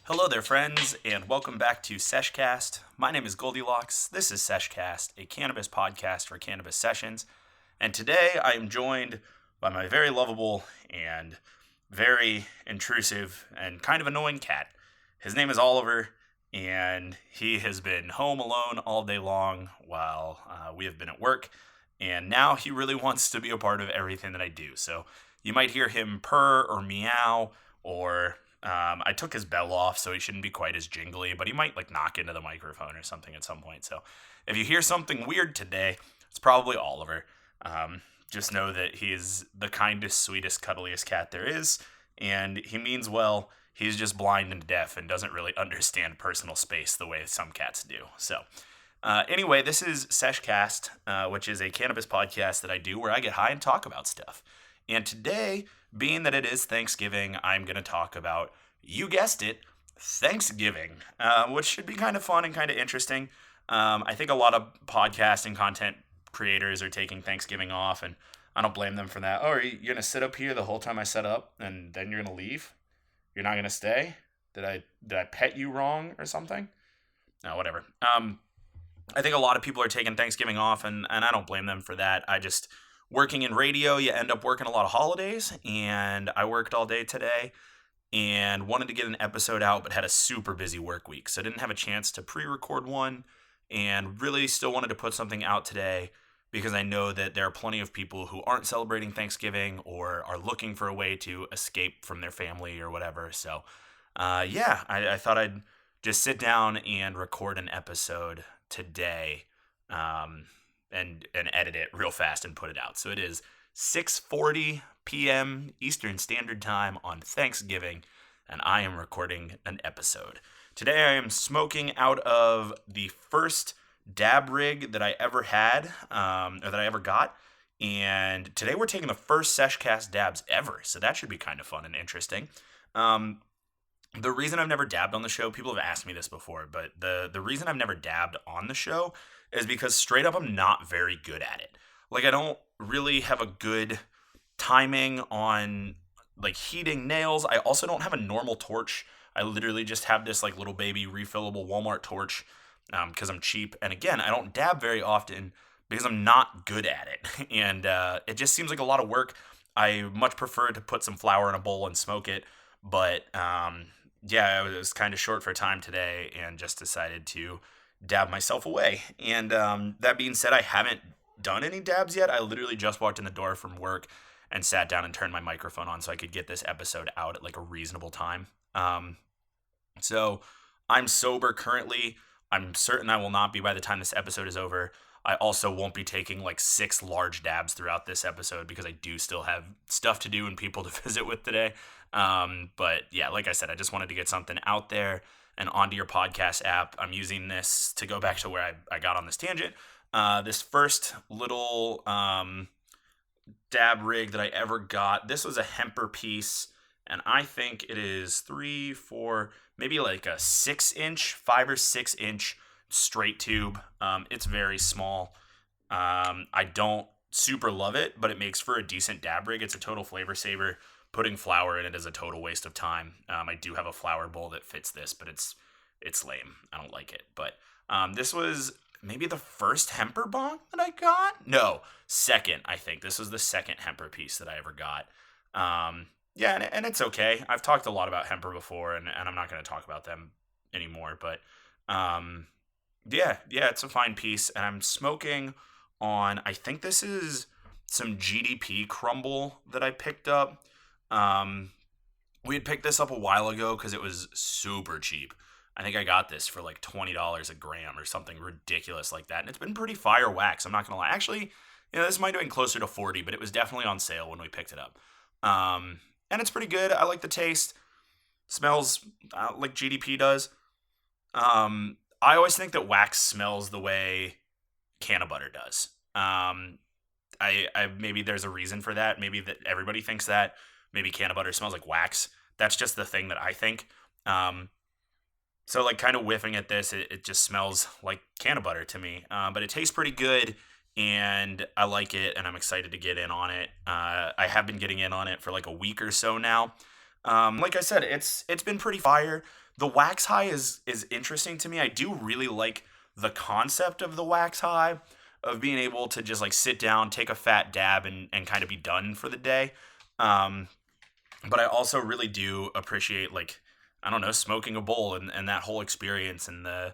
Hello there, friends, and welcome back to Sesh Cast. My name is GLDLX. This is Sesh Cast, a cannabis podcast for cannabis sessions. And today I am joined by my very lovable and very intrusive and kind of annoying cat. His name is Oliver, and he has been home alone all day long while we have been at work. And now he really wants to be a part of everything that I do. So you might hear him purr or meow or I took his bell off, so he shouldn't be quite as jingly, but he might knock into the microphone or something at some point. So if you hear something weird today, it's probably Oliver. Just know that he is the kindest, sweetest, cuddliest cat there is, and he means well. He's just blind and deaf and doesn't really understand personal space the way some cats do. So anyway, this is Sesh Cast, which is a cannabis podcast that I do where I get high and talk about stuff. And today, being that it is Thanksgiving, I'm going to talk about, you guessed it, Thanksgiving, which should be kind of fun and kind of interesting. I think a lot of podcast and content creators are taking Thanksgiving off, and I don't blame them for that. Oh, are you going to sit up here the whole time I set up, and then you're going to leave? You're not going to stay? Did I pet you wrong or something? No, whatever. I think a lot of people are taking Thanksgiving off, and I don't blame them for that. Working in radio, you end up working a lot of holidays, and I worked all day today and wanted to get an episode out, but had a super busy work week, so I didn't have a chance to pre-record one, and really still wanted to put something out today because I know that there are plenty of people who aren't celebrating Thanksgiving or are looking for a way to escape from their family or whatever. So I thought I'd just sit down and record an episode today. And edit it real fast and put it out. So it is 6:40 p.m. Eastern Standard Time on Thanksgiving, and I am recording an episode. Today I am smoking out of the first dab rig that I ever had, or that I ever got, and today we're taking the first Sesh Cast dabs ever, so that should be kind of fun and interesting. The reason I've never dabbed on the show, people have asked me this before, but the reason I've never dabbed on the show is because straight up I'm not very good at it. I don't really have a good timing on heating nails. I also don't have a normal torch. I literally just have this little baby refillable Walmart torch because I'm cheap. And again, I don't dab very often because I'm not good at it. And it just seems like a lot of work. I much prefer to put some flour in a bowl and smoke it. But I was kind of short for time today and just decided to dab myself away. And that being said, I haven't done any dabs yet. I literally just walked in the door from work and sat down and turned my microphone on so I could get this episode out at a reasonable time. So I'm sober currently. I'm certain I will not be by the time this episode is over. I also won't be taking 6 large dabs throughout this episode because I do still have stuff to do and people to visit with today. But yeah, like I said, I just wanted to get something out there and onto your podcast app. I'm using this to go back to where I got on this tangent. This first little dab rig that I ever got, this was a hemper piece, and I think it is 3, 4, maybe a 6-inch, 5 or 6 inch straight tube. It's very small. I don't super love it, but it makes for a decent dab rig. It's a total flavor saver. Putting flour in it is a total waste of time. I do have a flour bowl that fits this, but it's lame. I don't like it. But this was maybe the first hemper bong that I got. No, second. I think this was the second hemper piece that I ever got. And it's okay. I've talked a lot about hemper before, and I'm not going to talk about them anymore. But it's a fine piece, and I'm smoking on. I think this is some GDP crumble that I picked up. We had picked this up a while ago because it was super cheap. I think I got this for $20 a gram or something ridiculous like that. And it's been pretty fire wax. I'm not going to lie. Actually, this might have been closer to 40, but it was definitely on sale when we picked it up. And it's pretty good. I like the taste. Smells like GDP does. I always think that wax smells the way canna butter does. I maybe there's a reason for that. Maybe that everybody thinks that. Maybe canna butter smells like wax. That's just the thing that I think. So kind of whiffing at this, it just smells like canna butter to me. But it tastes pretty good, and I like it, and I'm excited to get in on it. I have been getting in on it for a week or so now. Like I said, it's been pretty fire. the wax high is interesting to me. I do really like the concept of the wax high, of being able to just like sit down, take a fat dab, and kind of be done for the day. Um, but I also really do appreciate, like, I don't know, smoking a bowl, and that whole experience, and the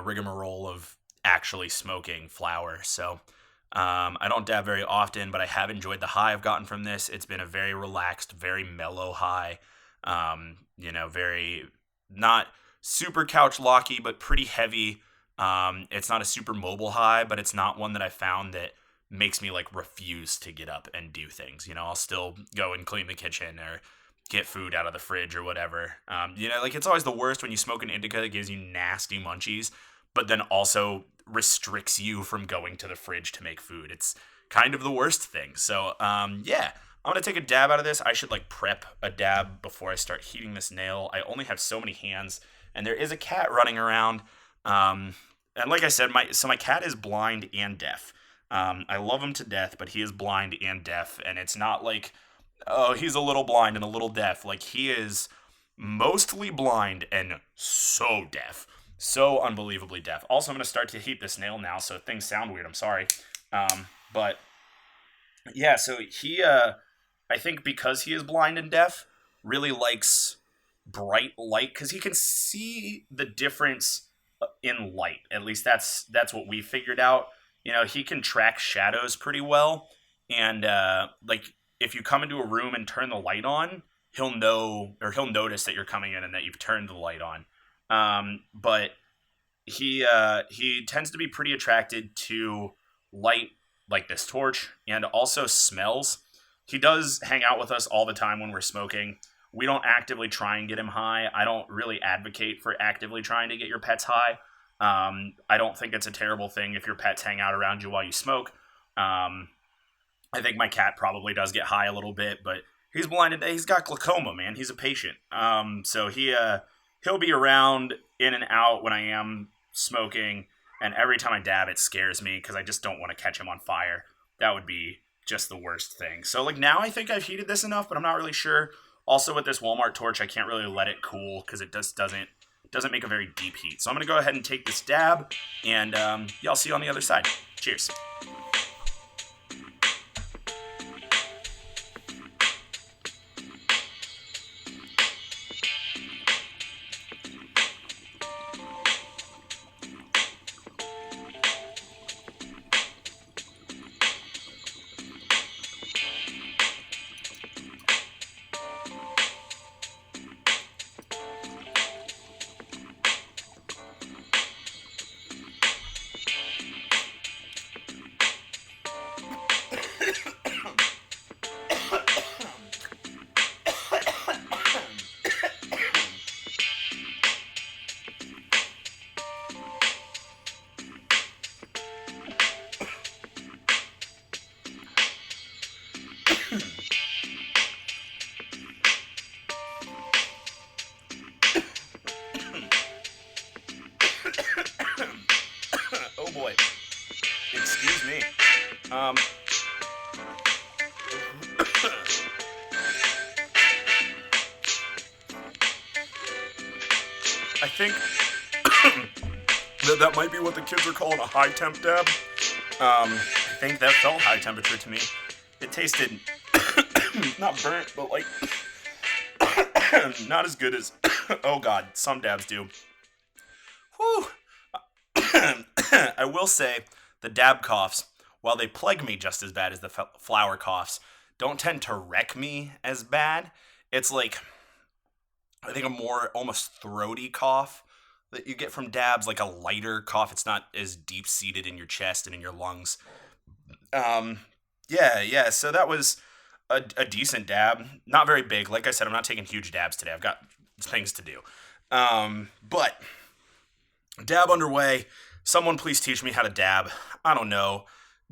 rigmarole of actually smoking flower. So I don't dab very often, but I have enjoyed the high I've gotten from this. It's been a very relaxed, very mellow high. Very not super couch locky, but pretty heavy. It's not a super mobile high, but it's not one that I found that makes me like refuse to get up and do things. I'll still go and clean the kitchen or get food out of the fridge or whatever. Like, it's always the worst when you smoke an indica that gives you nasty munchies, but then also restricts you from going to the fridge to make food. It's kind of the worst thing. So, yeah, I'm going to take a dab out of this. I should like prep a dab before I start heating this nail. I only have so many hands, and there is a cat running around. And like I said, my cat is blind and deaf. I love him to death, but he is blind and deaf, and it's not like, oh, he's a little blind and a little deaf. Like, he is mostly blind and so deaf. So unbelievably deaf. Also, I'm going to start to heat this nail now, so if things sound weird, I'm sorry. But, yeah, so he, I think because he is blind and deaf, really likes bright light, because he can see the difference in light. At least that's what we figured out. He can track shadows pretty well, and, like, if you come into a room and turn the light on, he'll notice that you're coming in and that you've turned the light on. But he tends to be pretty attracted to light, like this torch, and also smells. He does hang out with us all the time when we're smoking. We don't actively try and get him high. I don't really advocate for actively trying to get your pets high. I don't think it's a terrible thing if your pets hang out around you while you smoke. I think my cat probably does get high a little bit, but he's blinded. He's got glaucoma, man. He's a patient. So he'll be around in and out when I am smoking, and every time I dab, it scares me because I just don't want to catch him on fire. That would be just the worst thing. So like, now I think I've heated this enough, but I'm not really sure. Also, with this Walmart torch, I can't really let it cool because it doesn't make a very deep heat. So I'm gonna go ahead and take this dab, and y'all see you on the other side. Cheers. Oh boy. Excuse me. I think that might be what the kids are calling a high temp dab. I think that felt high temperature to me. It tasted not burnt, but like not as good as, oh god, some dabs do. Whew. I will say the dab coughs, while they plague me just as bad as the flower coughs, don't tend to wreck me as bad. It's like, I think, a more almost throaty cough that you get from dabs, like a lighter cough. It's not as deep-seated in your chest and in your lungs. Yeah, so that was a decent dab. Not very big. Like I said, I'm not taking huge dabs today. I've got things to do. But dab underway. Someone please teach me how to dab. I don't know.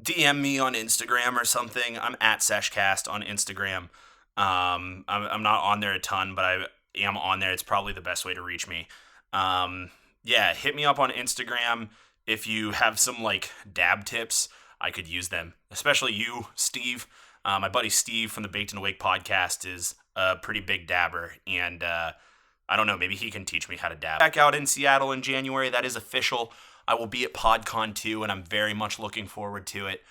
DM me on Instagram or something. I'm at Sesh Cast on Instagram. I'm not on there a ton, but I am on there. It's probably the best way to reach me. Yeah, hit me up on Instagram if you have some like dab tips. I could use them, especially you, Steve. My buddy Steve from the Baked and Awake podcast is a pretty big dabber, and I don't know, maybe he can teach me how to dab. Back out in Seattle in January, that is official. I will be at PodCon 2, and I'm very much looking forward to it.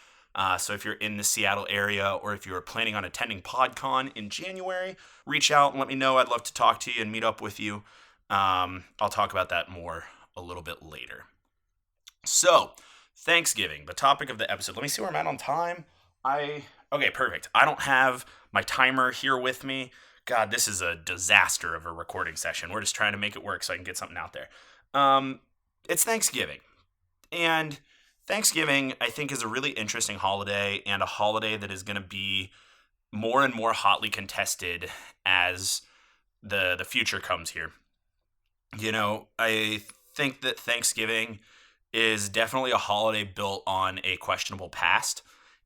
So if you're in the Seattle area, or if you're planning on attending PodCon in January, reach out and let me know. I'd love to talk to you and meet up with you. I'll talk about that more a little bit later. So, Thanksgiving, the topic of the episode. Let me see where I'm at on time. Okay, perfect. I don't have my timer here with me. God, this is a disaster of a recording session. We're just trying to make it work so I can get something out there. It's Thanksgiving. And Thanksgiving, I think, is a really interesting holiday, and a holiday that is going to be more and more hotly contested as the future comes here. I think that Thanksgiving is definitely a holiday built on a questionable past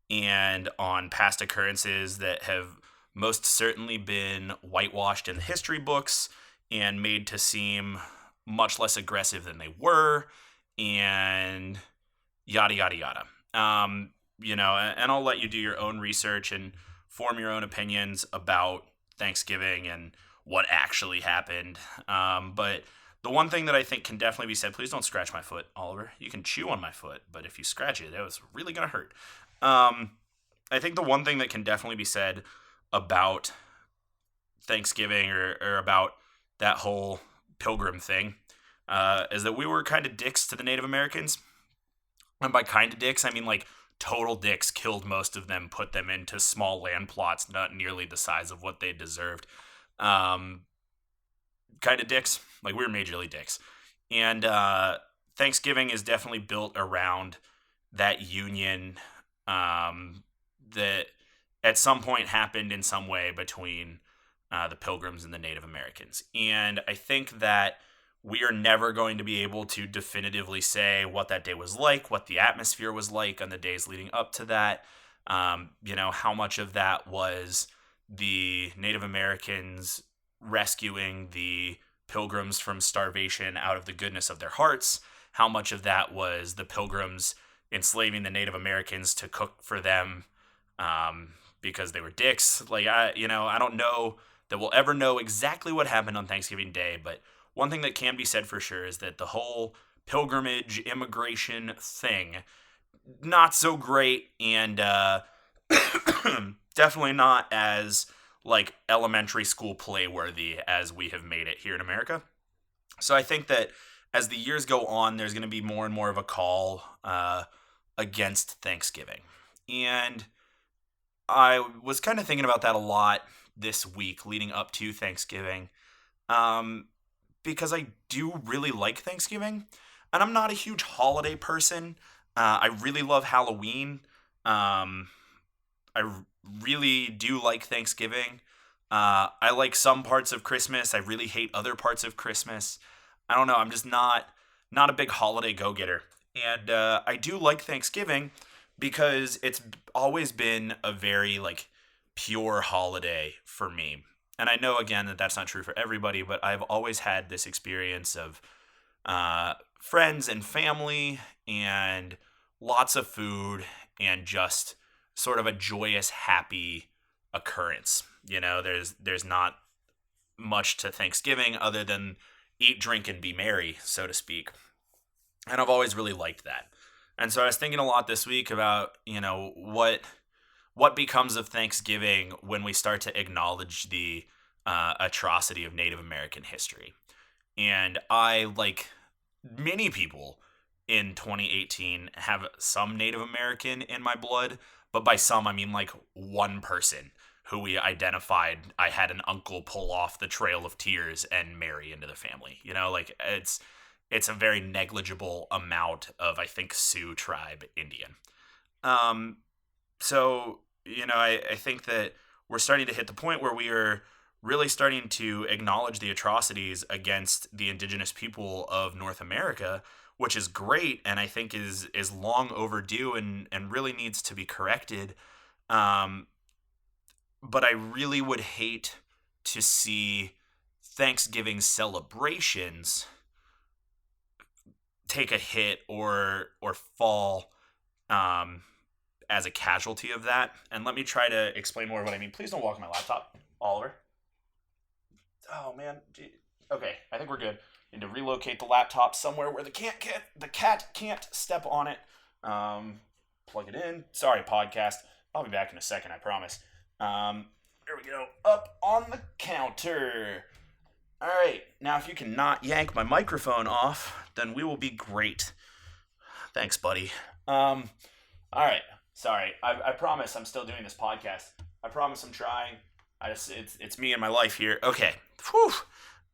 and on past occurrences that have most certainly been whitewashed in the history books and made to seem much less aggressive than they were, and yada, yada, yada. And I'll let you do your own research and form your own opinions about Thanksgiving and what actually happened. But the one thing that I think can definitely be said, please don't scratch my foot, Oliver. You can chew on my foot, but if you scratch it, that was really going to hurt. I think the one thing that can definitely be said about Thanksgiving or about that whole pilgrim thing is that we were kind of dicks to the Native Americans. And by kind of dicks, I mean like total dicks, killed most of them, put them into small land plots not nearly the size of what they deserved. Kind of dicks, like we were majorly dicks. And Thanksgiving is definitely built around that union that at some point happened in some way between the Pilgrims and the Native Americans. And I think that we are never going to be able to definitively say what that day was like, what the atmosphere was like on the days leading up to that. How much of that was the Native Americans rescuing the Pilgrims from starvation out of the goodness of their hearts. How much of that was the Pilgrims enslaving the Native Americans to cook for them because they were dicks. I don't know that we'll ever know exactly what happened on Thanksgiving Day, but one thing that can be said for sure is that the whole pilgrimage immigration thing, not so great, and definitely not as elementary school play worthy as we have made it here in America. So I think that as the years go on, there's going to be more and more of a call against Thanksgiving. And I was kind of thinking about that a lot this week leading up to Thanksgiving. Because I do really like Thanksgiving, and I'm not a huge holiday person. I really love Halloween. I really do like Thanksgiving. I like some parts of Christmas. I really hate other parts of Christmas. I don't know. I'm just not a big holiday go-getter. And I do like Thanksgiving because it's always been a very pure holiday for me. And I know, again, that that's not true for everybody, but I've always had this experience of friends and family and lots of food and just sort of a joyous, happy occurrence. There's not much to Thanksgiving other than eat, drink, and be merry, so to speak. And I've always really liked that. And so I was thinking a lot this week about, what becomes of Thanksgiving when we start to acknowledge the atrocity of Native American history. And I, like many people in 2018, have some Native American in my blood, but by some I mean one person who we identified I had an uncle pull off the Trail of Tears and marry into the family. It's a very negligible amount of, I think, Sioux tribe Indian. So I think that we're starting to hit the point where we are really starting to acknowledge the atrocities against the indigenous people of North America, which is great and I think is long overdue and really needs to be corrected. But I really would hate to see Thanksgiving celebrations take a hit or fall as a casualty of that. And let me try to explain more of what I mean. Please don't walk my laptop, Oliver. Oh, man. Gee. Okay, I think we're good. Need to relocate the laptop somewhere where the cat can't step on it. Plug it in. Sorry, podcast. I'll be back in a second. I promise. There we go. Up on the counter. All right. Now, if you can not yank my microphone off, then we will be great. Thanks, buddy. All right. Sorry. I promise I'm still doing this podcast. I promise I'm trying. It's me and my life here. Okay. Whew.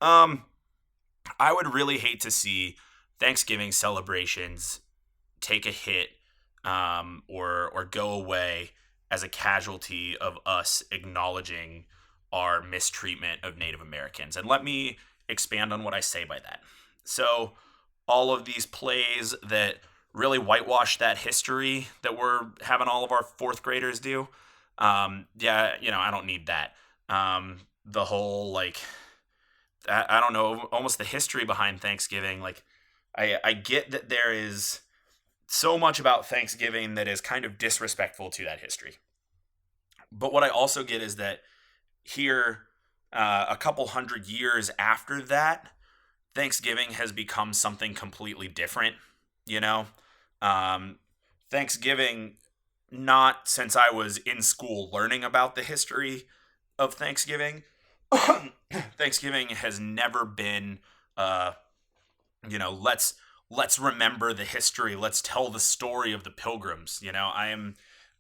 I would really hate to see Thanksgiving celebrations take a hit, or go away as a casualty of us acknowledging our mistreatment of Native Americans. And let me expand on what I say by that. So, all of these plays that really whitewash that history that we're having all of our fourth graders do, yeah, I don't need that. The whole, like, I don't know, almost the history behind Thanksgiving. Like, I get that there is so much about Thanksgiving that is kind of disrespectful to that history. But what I also get is that here, a couple hundred years after that, Thanksgiving has become something completely different, you know? Thanksgiving, not since I was in school learning about the history of Thanksgiving, Thanksgiving has never been, let's remember the history. Let's tell the story of the Pilgrims. While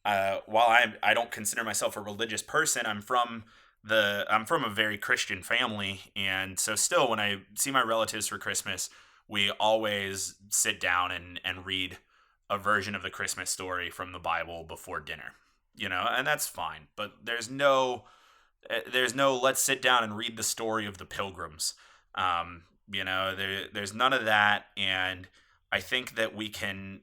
I don't consider myself a religious person, I'm from a very Christian family, and so still, when I see my relatives for Christmas, we always sit down and read a version of the Christmas story from the Bible before dinner. And that's fine. But there's no let's sit down and read the story of the Pilgrims. There's none of that, and I think that we can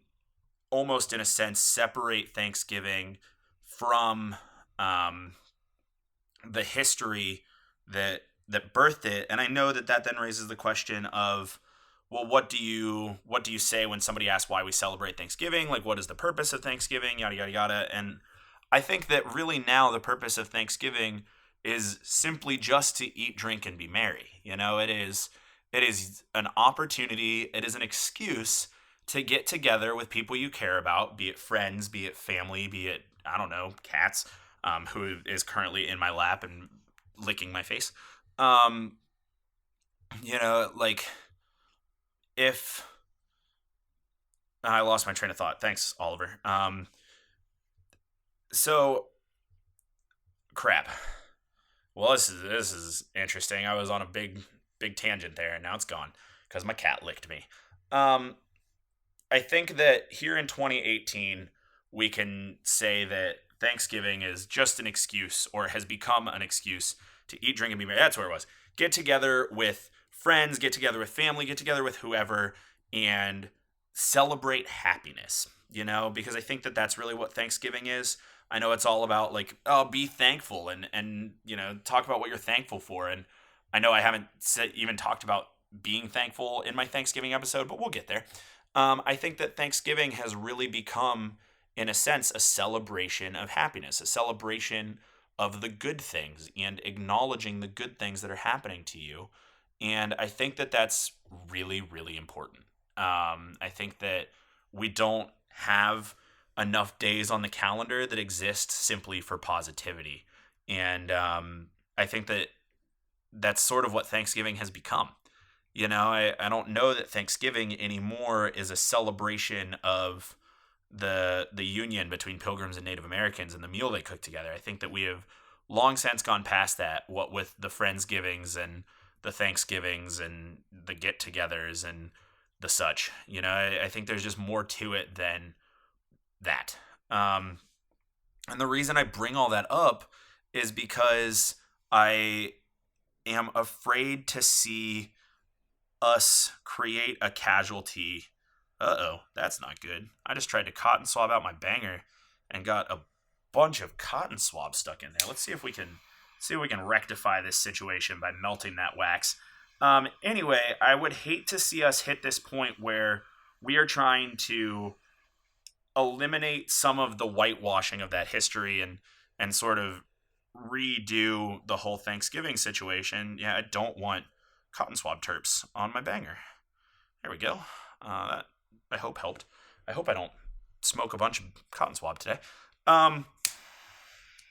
almost, in a sense, separate Thanksgiving from the history that birthed it. And I know that then raises the question of, well, what do you say when somebody asks why we celebrate Thanksgiving? Like, what is the purpose of Thanksgiving? Yada yada yada. And I think that really now the purpose of Thanksgiving is simply just to eat, drink, and be merry. It is an opportunity. It is an excuse to get together with people you care about, be it friends, be it family, be it, I don't know, cats, who is currently in my lap and licking my face. Like, if I lost my train of thought. Thanks, Oliver. So crap. Well, this is interesting. I was on a big tangent there, and now it's gone because my cat licked me. I think that here in 2018, we can say that Thanksgiving is just an excuse, or has become an excuse, to eat, drink, and be merry. That's where it was. Get together with friends, get together with family, get together with whoever, and celebrate happiness, because I think that that's really what Thanksgiving is. I know it's all about, like, oh, be thankful and talk about what you're thankful for. And I know I haven't even talked about being thankful in my Thanksgiving episode, but we'll get there. I think that Thanksgiving has really become, in a sense, a celebration of happiness, a celebration of the good things and acknowledging the good things that are happening to you. And I think that that's really, really important. I think that we don't have enough days on the calendar that exist simply for positivity. And I think that that's sort of what Thanksgiving has become. I don't know that Thanksgiving anymore is a celebration of the union between Pilgrims and Native Americans and the meal they cook together. I think that we have long since gone past that, what with the Friendsgivings and the Thanksgivings and the get-togethers and the such. I think there's just more to it than that. And the reason I bring all that up is because I am afraid to see us create a casualty. Uh-oh, that's not good. I just tried to cotton swab out my banger and got a bunch of cotton swab stuck in there. Let's see if we can rectify this situation by melting that wax. Anyway, I would hate to see us hit this point where we are trying to eliminate some of the whitewashing of that history and sort of redo the whole Thanksgiving situation. Yeah, I don't want cotton swab terps on my banger. There we go. That I hope helped. I hope I don't smoke a bunch of cotton swab today.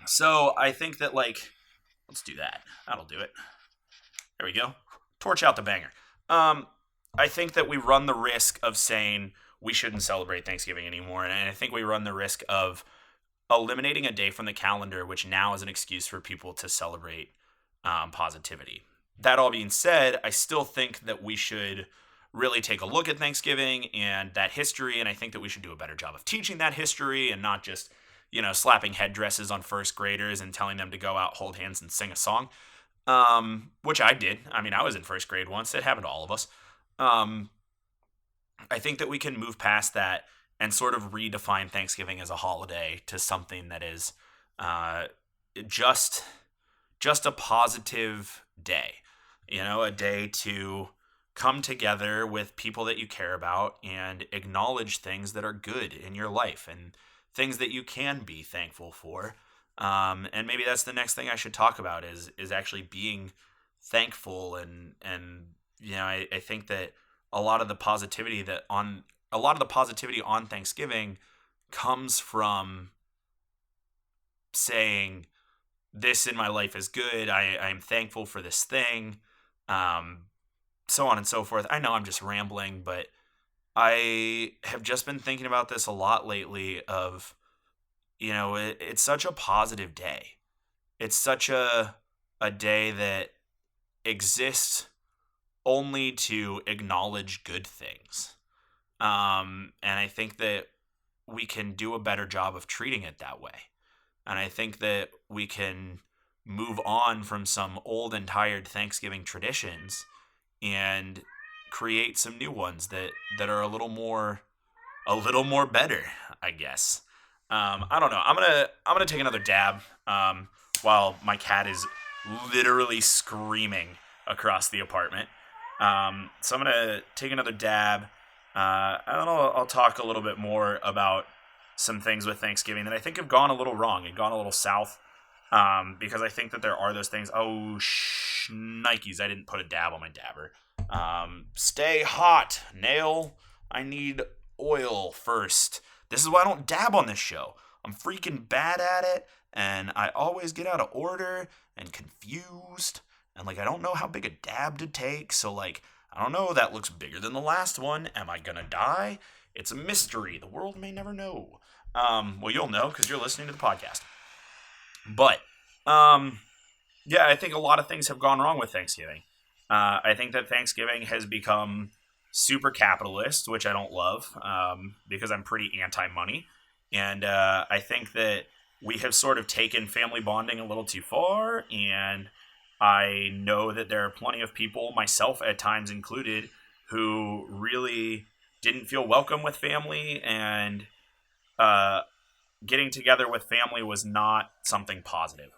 So I think that, like, let's do that. That'll do it. There we go. Torch out the banger. I think that we run the risk of saying we shouldn't celebrate Thanksgiving anymore, and I think we run the risk of eliminating a day from the calendar, which now is an excuse for people to celebrate positivity. That all being said, I still think that we should really take a look at Thanksgiving and that history, and I think that we should do a better job of teaching that history and not just, slapping headdresses on first graders and telling them to go out, hold hands, and sing a song, which I did. I mean, I was in first grade once. It happened to all of us. I think that we can move past that and sort of redefine Thanksgiving as a holiday to something that is just a positive day. A day to come together with people that you care about and acknowledge things that are good in your life and things that you can be thankful for. And maybe that's the next thing I should talk about is actually being thankful and I think that a lot of the positivity on Thanksgiving comes from saying this in my life is good. I'm thankful for this thing, so on and so forth. I know I'm just rambling, but I have just been thinking about this a lot lately of, it's such a positive day. It's such a day that exists only to acknowledge good things. And I think that we can do a better job of treating it that way. And I think that we can move on from some old and tired Thanksgiving traditions and create some new ones that are a little more better, I guess. I don't know. I'm gonna take another dab while my cat is literally screaming across the apartment. So I'm gonna take another dab. I don't know. I'll talk a little bit more about some things with Thanksgiving that I think have gone a little wrong and gone a little south. Because I think that there are those things. Oh, Nikes! I didn't put a dab on my dabber. Stay hot, nail. I need oil first. This is why I don't dab on this show. I'm freaking bad at it, and I always get out of order and confused, and I don't know how big a dab to take. So I don't know. That looks bigger than the last one. Am I gonna die? It's a mystery. The world may never know. Well, you'll know because you're listening to the podcast. But, yeah, I think a lot of things have gone wrong with Thanksgiving. I think that Thanksgiving has become super capitalist, which I don't love, because I'm pretty anti-money. And I think that we have sort of taken family bonding a little too far, and I know that there are plenty of people, myself at times included, who really didn't feel welcome with family, and getting together with family was not something positive.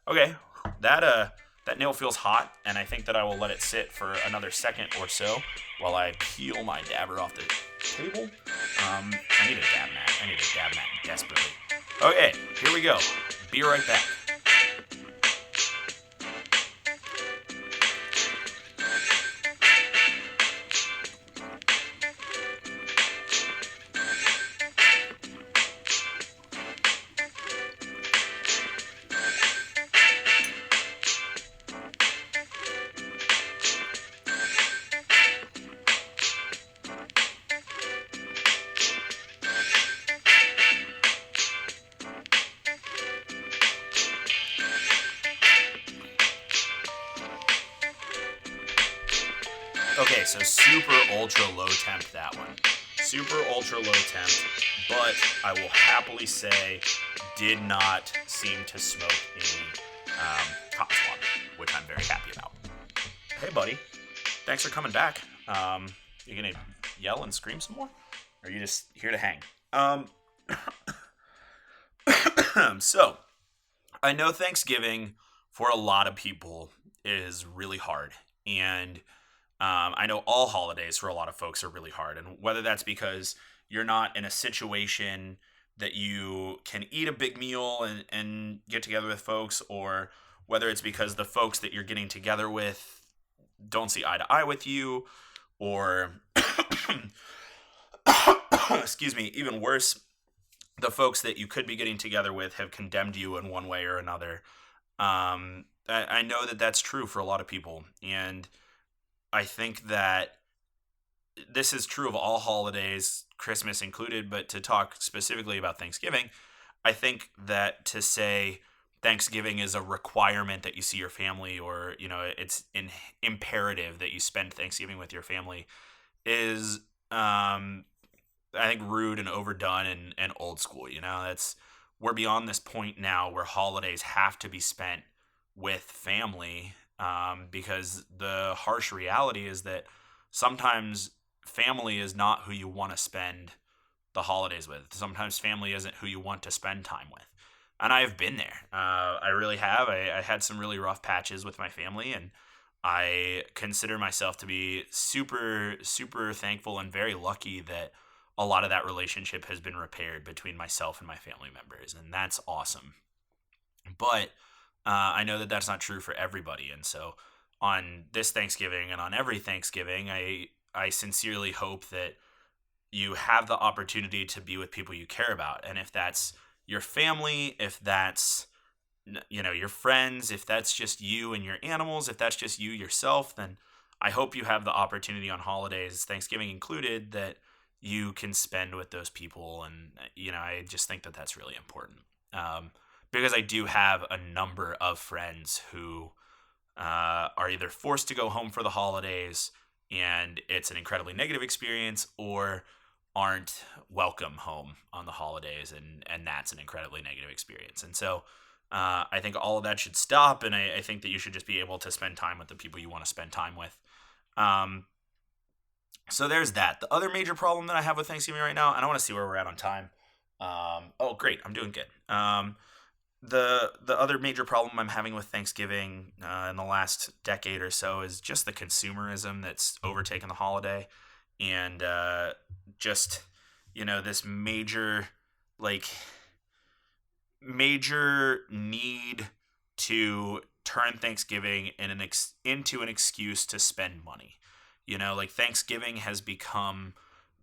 Okay, that nail feels hot, and I think that I will let it sit for another second or so while I peel my dabber off the table. I need a dab mat desperately. Okay, here we go. Be right back. Okay, so super ultra low temp that one. Super ultra low temp, but I will happily say did not seem to smoke any cotton swab, which I'm very happy about. Hey buddy, thanks for coming back. You gonna yell and scream some more? Or are you just here to hang? So, I know Thanksgiving for a lot of people is really hard, and I know all holidays for a lot of folks are really hard, and whether that's because you're not in a situation that you can eat a big meal and get together with folks, or whether it's because the folks that you're getting together with don't see eye to eye with you, or excuse me, even worse, the folks that you could be getting together with have condemned you in one way or another. I know that that's true for a lot of people, and I think that this is true of all holidays, Christmas included, but to talk specifically about Thanksgiving, I think that to say Thanksgiving is a requirement that you see your family, or, it's imperative that you spend Thanksgiving with your family is, I think, rude and overdone and old school. We're beyond this point now where holidays have to be spent with family, because the harsh reality is that sometimes family is not who you want to spend the holidays with. Sometimes family isn't who you want to spend time with. And I've been there. I really have. I had some really rough patches with my family, and I consider myself to be super, super thankful and very lucky that a lot of that relationship has been repaired between myself and my family members. And that's awesome. But I know that that's not true for everybody. And so on this Thanksgiving and on every Thanksgiving, I sincerely hope that you have the opportunity to be with people you care about. And if that's your family, if that's your friends, if that's just you and your animals, if that's just you yourself, then I hope you have the opportunity on holidays, Thanksgiving included, that you can spend with those people. And I just think that that's really important, because I do have a number of friends who are either forced to go home for the holidays and it's an incredibly negative experience, or aren't welcome home on the holidays, and that's an incredibly negative experience. And so I think all of that should stop, and I think that you should just be able to spend time with the people you want to spend time with. So there's that. The other major problem that I have with Thanksgiving right now, and I want to see where we're at on time. Oh, great. I'm doing good. The other major problem I'm having with Thanksgiving in the last decade or so is just the consumerism that's overtaken the holiday, and just this major need to turn Thanksgiving into an excuse to spend money. Thanksgiving has become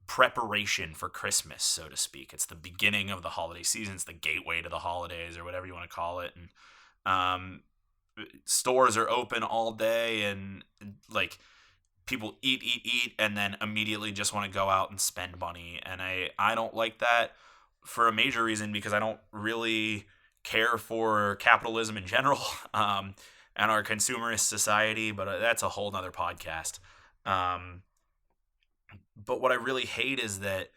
preparation for Christmas, so to speak. It's the beginning of the holiday season. It's the gateway to the holidays, or whatever you want to call it. And stores are open all day, and people eat, and then immediately just want to go out and spend money. And I don't like that, for a major reason, because I don't really care for capitalism in general, and our consumerist society, but that's a whole nother podcast. But what I really hate is that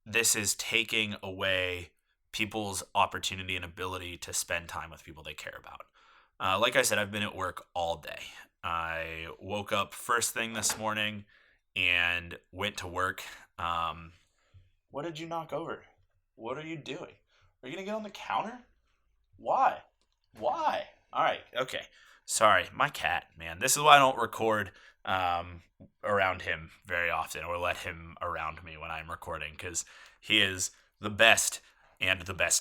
this is taking away people's opportunity and ability to spend time with people they care about. Like I said, I've been at work all day. I woke up first thing this morning and went to work. What did you knock over? What are you doing? Are you going to get on the counter? Why? All right. Okay. Sorry. My cat, man. This is why I don't record around him very often, or let him around me when I'm recording, because he is the best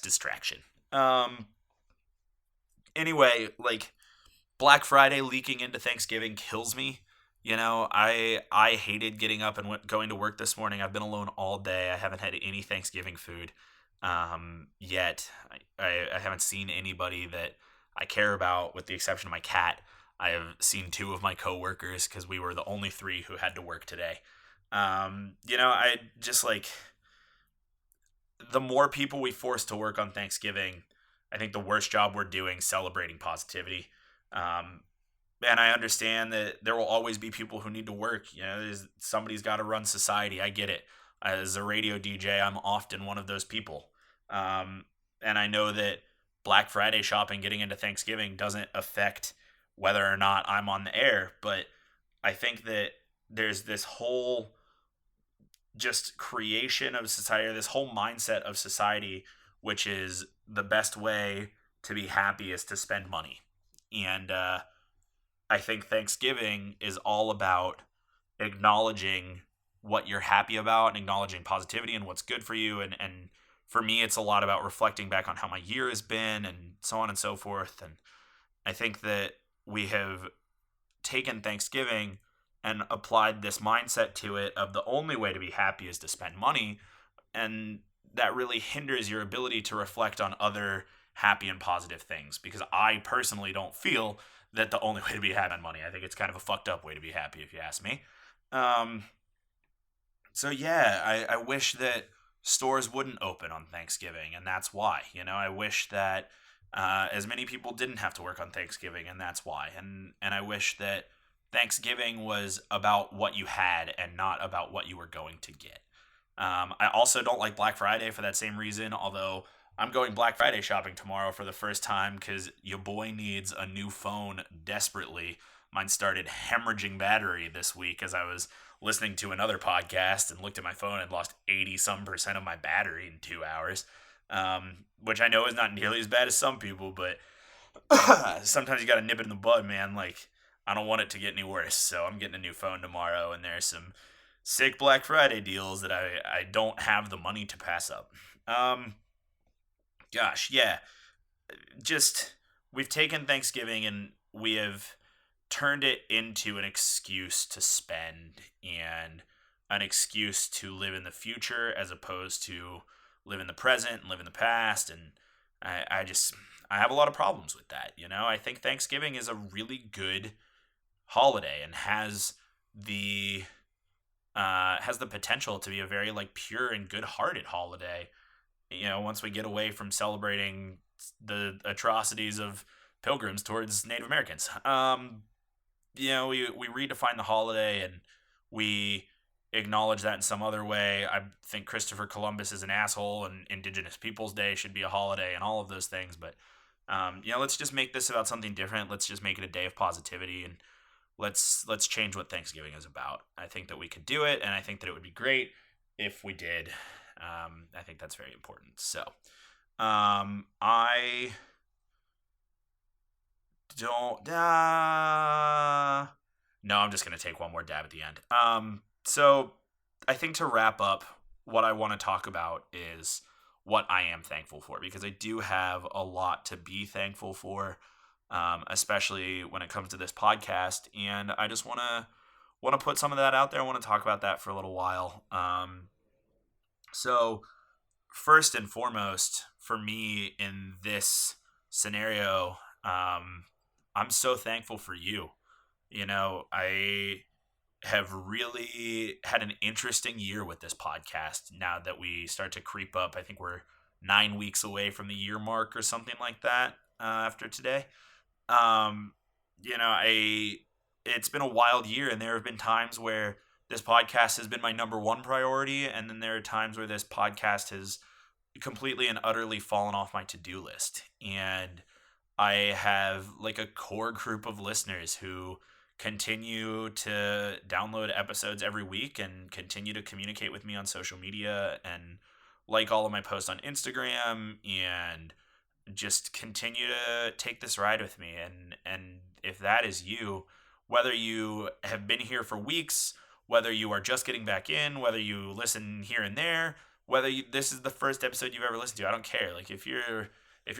distraction. Anyway, Black Friday leaking into Thanksgiving kills me. I hated getting up and going to work this morning. I've been alone all day. I haven't had any Thanksgiving food yet. I haven't seen anybody that I care about, with the exception of my cat. I have seen 2 of my coworkers, because we were the only 3 who had to work today. I just the more people we force to work on Thanksgiving, I think the worse job we're doing celebrating positivity. And I understand that there will always be people who need to work. Somebody's got to run society. I get it. As a radio DJ, I'm often one of those people. And I know that Black Friday shopping getting into Thanksgiving doesn't affect whether or not I'm on the air, but I think that there's this whole just creation of society, this whole mindset of society, which is the best way to be happy is to spend money. And I think Thanksgiving is all about acknowledging what you're happy about and acknowledging positivity and what's good for you. And for me, it's a lot about reflecting back on how my year has been and so on and so forth. And I think that we have taken Thanksgiving and applied this mindset to it of the only way to be happy is to spend money, and that really hinders your ability to reflect on other happy and positive things, because I personally don't feel that the only way to be happy on money. I think it's kind of a fucked up way to be happy, if you ask me. Um, so yeah, I wish that stores wouldn't open on Thanksgiving, and that's why. I wish that as many people didn't have to work on Thanksgiving, and that's why. And I wish that Thanksgiving was about what you had and not about what you were going to get. I also don't like Black Friday for that same reason, although I'm going Black Friday shopping tomorrow for the first time because your boy needs a new phone desperately. Mine started hemorrhaging battery this week as I was listening to another podcast and looked at my phone and lost 80% of my battery in 2 hours, which I know is not nearly as bad as some people, but sometimes you got to nip it in the bud, man. Like, I don't want it to get any worse, so I'm getting a new phone tomorrow, and there's some sick Black Friday deals that I don't have the money to pass up. Gosh, yeah. Just, we've taken Thanksgiving and we have turned it into an excuse to spend and an excuse to live in the future as opposed to live in the present and live in the past. And I have a lot of problems with that. I think Thanksgiving is a really good holiday and has the potential to be a very like pure and good-hearted holiday. Once we get away from celebrating the atrocities of pilgrims towards Native Americans. We redefine the holiday and we acknowledge that in some other way. I think Christopher Columbus is an asshole and Indigenous Peoples Day should be a holiday and all of those things. But, let's just make this about something different. Let's just make it a day of positivity, and let's change what Thanksgiving is about. I think that we could do it, and I think that it would be great if we did. I think that's very important. So, I don't. No, I'm just gonna take one more dab at the end. So I think to wrap up, what I want to talk about is what I am thankful for, because I do have a lot to be thankful for, especially when it comes to this podcast, and I just want to put some of that out there. I want to talk about that for a little while. So first and foremost, for me in this scenario, I'm so thankful for you. I have really had an interesting year with this podcast now that we start to creep up. I think we're 9 weeks away from the year mark or something like that after today. It's been a wild year, and there have been times where this podcast has been my number one priority, and then there are times where this podcast has completely and utterly fallen off my to-do list. And I have like a core group of listeners who continue to download episodes every week and continue to communicate with me on social media and like all of my posts on Instagram and just continue to take this ride with me. And if that is you, whether you have been here for weeks, whether you are just getting back in, whether you listen here and there, this is the first episode you've ever listened to, I don't care. Like, if you're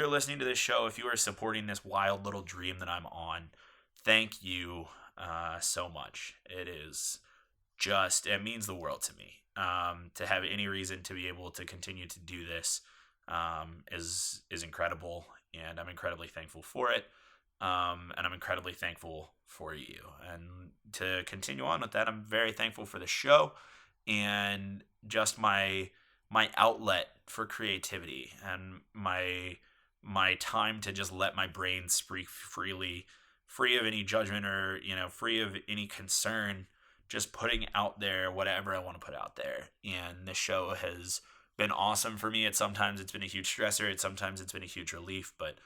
listening to this show, if you are supporting this wild little dream that I'm on, thank you so much. It means the world to me. To have any reason to be able to continue to do this is incredible, and I'm incredibly thankful for it. And I'm incredibly thankful for you. And to continue on with that, I'm very thankful for the show and just my outlet for creativity and my time to just let my brain speak freely, free of any judgment or, free of any concern, just putting out there whatever I want to put out there. And this show has been awesome for me. Sometimes it's been a huge stressor. Sometimes it's been a huge relief. But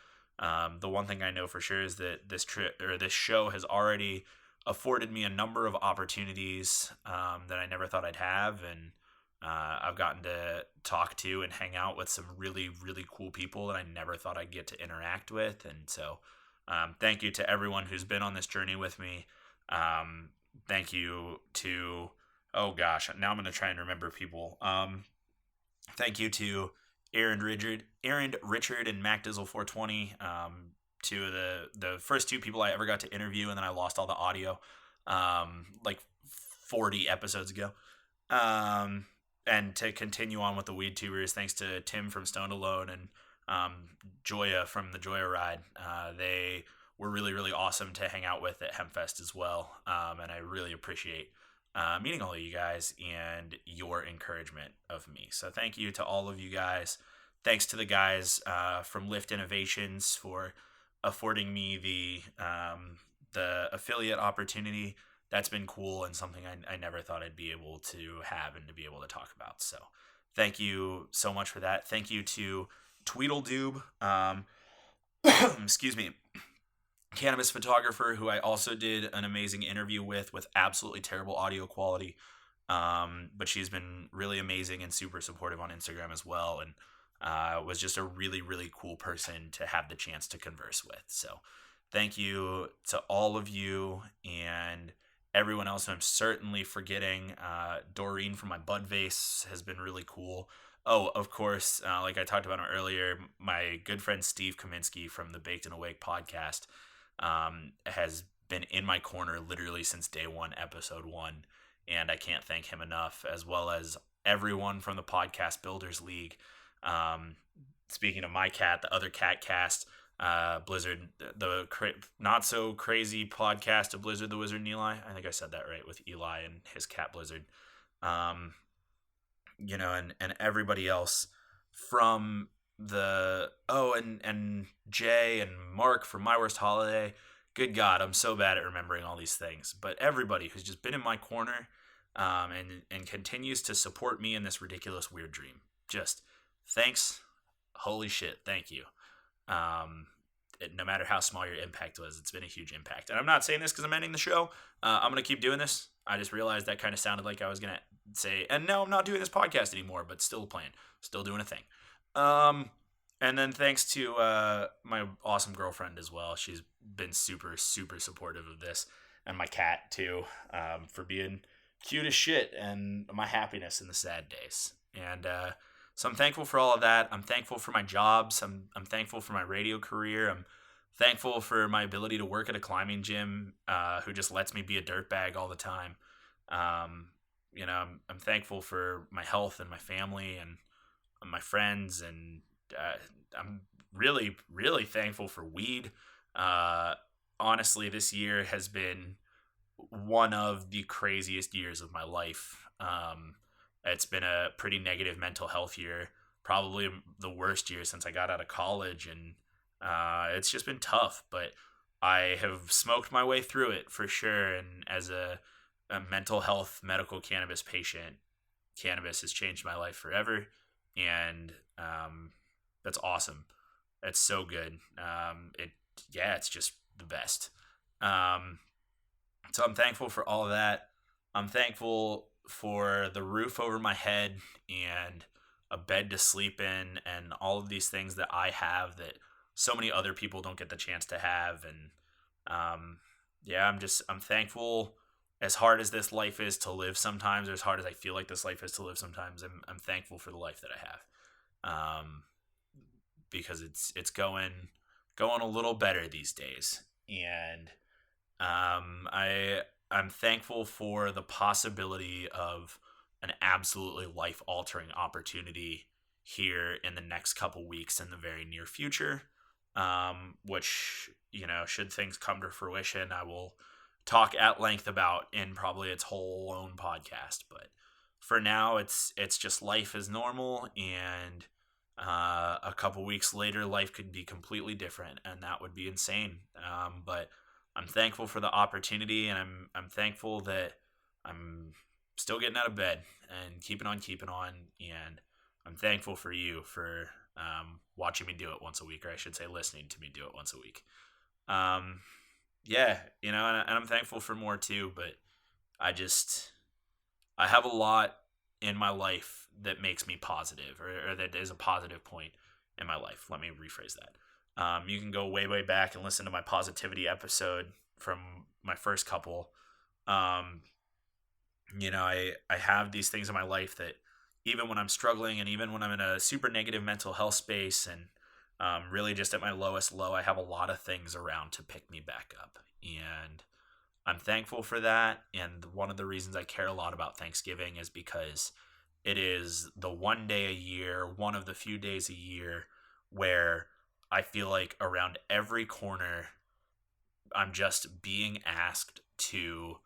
the one thing I know for sure is that this show has already afforded me a number of opportunities that I never thought I'd have. And I've gotten to talk to and hang out with some really, really cool people that I never thought I'd get to interact with. And so thank you to everyone who's been on this journey with me. Thank you to, oh gosh, now I'm going to try and remember people. Thank you to Aaron Richard, and Mac Dizzle 420. two of the first two people I ever got to interview, and then I lost all the audio, like 40 episodes ago. And to continue on with the weed tubers, thanks to Tim from Stoned Alone and Joya from the Joya Ride. They were really, really awesome to hang out with at Hempfest as well. And I really appreciate meeting all of you guys and your encouragement of me. So thank you to all of you guys. Thanks to the guys from Lift Innovations for affording me the affiliate opportunity. That's been cool and something I never thought I'd be able to have and to be able to talk about. So thank you so much for that. Thank you to Tweedledoob, excuse me, cannabis photographer, who I also did an amazing interview with absolutely terrible audio quality. But she's been really amazing and super supportive on Instagram as well. And was just a really, really cool person to have the chance to converse with. So thank you to all of you and everyone else I'm certainly forgetting. Doreen from my Bud Vase has been really cool. Oh, of course, like I talked about him earlier, my good friend Steve Kaminsky from the Baked and Awake podcast has been in my corner literally since day one, episode 1. And I can't thank him enough, as well as everyone from the Podcast Builders League. Speaking of my cat, the other cat cast, Blizzard, the not so crazy podcast of Blizzard the Wizard and Eli. I think I said that right, with Eli and his cat Blizzard. And everybody else from and Jay and Mark from My Worst Holiday. Good God, I'm so bad at remembering all these things. But everybody who's just been in my corner and continues to support me in this ridiculous weird dream. Just thanks. Holy shit, thank you. No matter how small your impact was, it's been a huge impact. And I'm not saying this because I'm ending the show. I'm going to keep doing this. I just realized that kind of sounded like I was going to say, and no, I'm not doing this podcast anymore, but still playing, still doing a thing. And then thanks to my awesome girlfriend as well. She's been super, super supportive of this. And my cat, too, for being cute as shit and my happiness in the sad days. And so I'm thankful for all of that. I'm thankful for my jobs. I'm thankful for my radio career. I'm thankful for my ability to work at a climbing gym who just lets me be a dirtbag all the time. I'm thankful for my health and my family and my friends. And I'm really, really thankful for weed. Honestly, this year has been one of the craziest years of my life. It's been a pretty negative mental health year, probably the worst year since I got out of college, and it's just been tough, but I have smoked my way through it for sure, and as a mental health medical cannabis patient, cannabis has changed my life forever, and that's awesome. It's so good. It's just the best. So I'm thankful for all of that. I'm thankful for the roof over my head and a bed to sleep in and all of these things that I have that so many other people don't get the chance to have. And I'm thankful, as hard as this life is to live sometimes, or as hard as I feel like this life is to live sometimes, I'm thankful for the life that I have. Because it's going a little better these days. And I'm thankful for the possibility of an absolutely life-altering opportunity here in the next couple weeks in the very near future, which, should things come to fruition, I will talk at length about in probably its whole own podcast. But for now, it's just life as normal, and a couple weeks later, life could be completely different, and that would be insane. But I'm thankful for the opportunity, and I'm thankful that I'm still getting out of bed and keeping on, and I'm thankful for you for watching me do it once a week, or I should say listening to me do it once a week. And I'm thankful for more too, but I have a lot in my life that makes me positive, or that is a positive point in my life. Let me rephrase that. You can go way, way back and listen to my positivity episode from my first couple. I have these things in my life that even when I'm struggling and even when I'm in a super negative mental health space and Really just at my lowest low, I have a lot of things around to pick me back up. And I'm thankful for that. And one of the reasons I care a lot about Thanksgiving is because it is the one day a year, one of the few days a year where I feel like around every corner, I'm just being asked to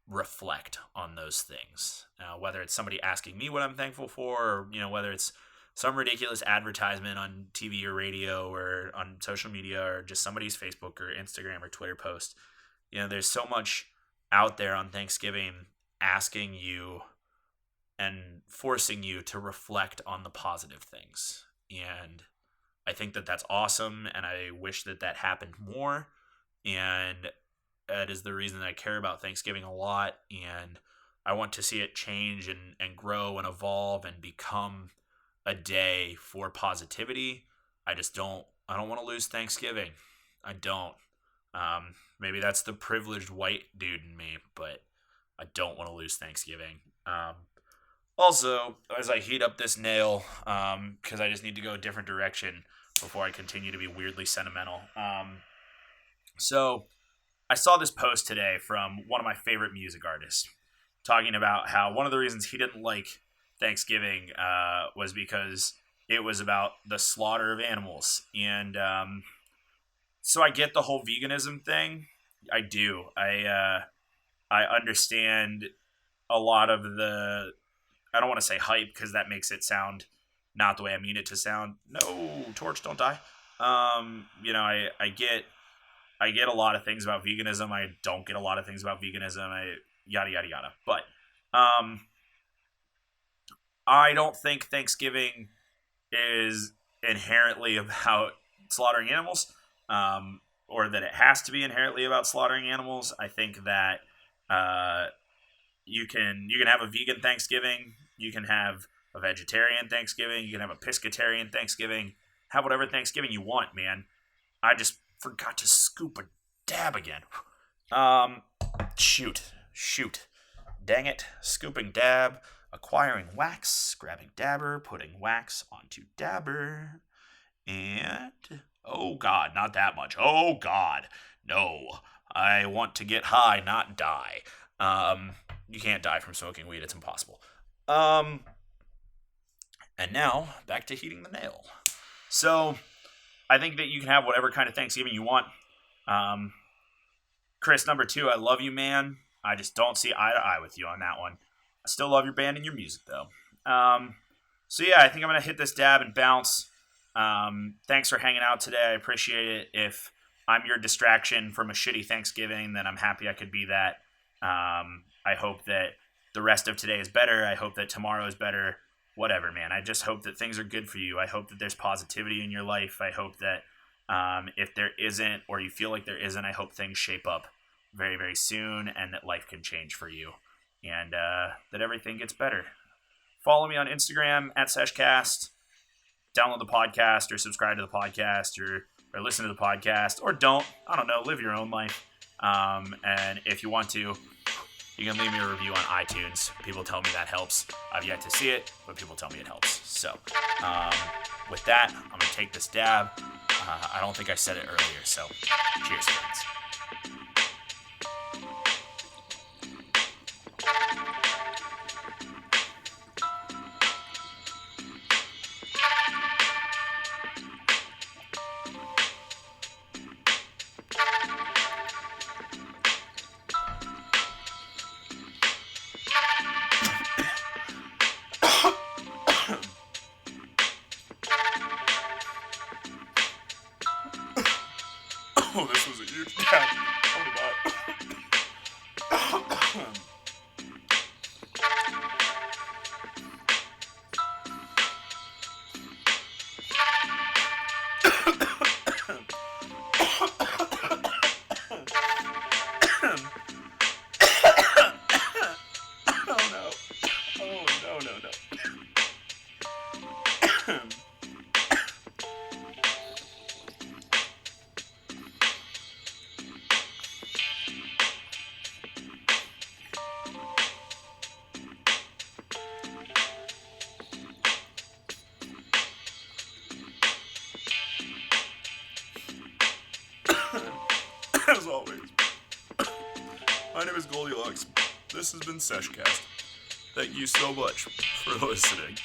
reflect on those things. Whether it's somebody asking me what I'm thankful for, or whether it's some ridiculous advertisement on TV or radio or on social media, or just somebody's Facebook or Instagram or Twitter post. There's so much out there on Thanksgiving asking you and forcing you to reflect on the positive things. And I think that that's awesome, and I wish that happened more. And that is the reason that I care about Thanksgiving a lot, and I want to see it change and grow and evolve and become a day for positivity. I don't want to lose Thanksgiving. I don't. Maybe that's the privileged white dude in me, but I don't want to lose Thanksgiving. Also, as I heat up this nail, because I just need to go a different direction before I continue to be weirdly sentimental. So I saw this post today from one of my favorite music artists talking about how one of the reasons he didn't like Thanksgiving was because it was about the slaughter of animals. And so I get the whole veganism thing. I do. I understand a lot of the, I don't want to say hype because that makes it sound not the way I mean it to sound. No, Torch, don't die. I get a lot of things about veganism. I don't get a lot of things about veganism. Yada, yada, yada. But I don't think Thanksgiving is inherently about slaughtering animals, or that it has to be inherently about slaughtering animals. I think that you can have a vegan Thanksgiving. You can have a vegetarian Thanksgiving. You can have a pescatarian Thanksgiving. Have whatever Thanksgiving you want, man. I just forgot to scoop a dab again. Shoot. Dang it. Scooping dab, acquiring wax, grabbing dabber, putting wax onto dabber, and oh God, not that much. Oh God, no. I want to get high, not die. You can't die from smoking weed. It's impossible. And now back to heating the nail. So I think that you can have whatever kind of Thanksgiving you want. Chris, number 2, I love you, man. I just don't see eye to eye with you on that one. I still love your band and your music, though. So yeah, I think I'm going to hit this dab and bounce. Thanks for hanging out today. I appreciate it. If I'm your distraction from a shitty Thanksgiving, then I'm happy I could be that. I hope that the rest of today is better. I hope that tomorrow is better. Whatever, man. I just hope that things are good for you. I hope that there's positivity in your life. I hope that if there isn't, or you feel like there isn't, I hope things shape up very, very soon, and that life can change for you, and that everything gets better. Follow me on Instagram at Sesh Cast. Download the podcast, or subscribe to the podcast, or listen to the podcast, or don't. I don't know. Live your own life. And if you want to, you can leave me a review on iTunes. People tell me that helps. I've yet to see it, but people tell me it helps. So with that, I'm going to take this dab. I don't think I said it earlier, so cheers, friends. Oh, this was a huge dab. Oh my God. Oh no. Oh no. as always, my name is GLDLX. This has been Sesh Cast. Thank you so much for listening.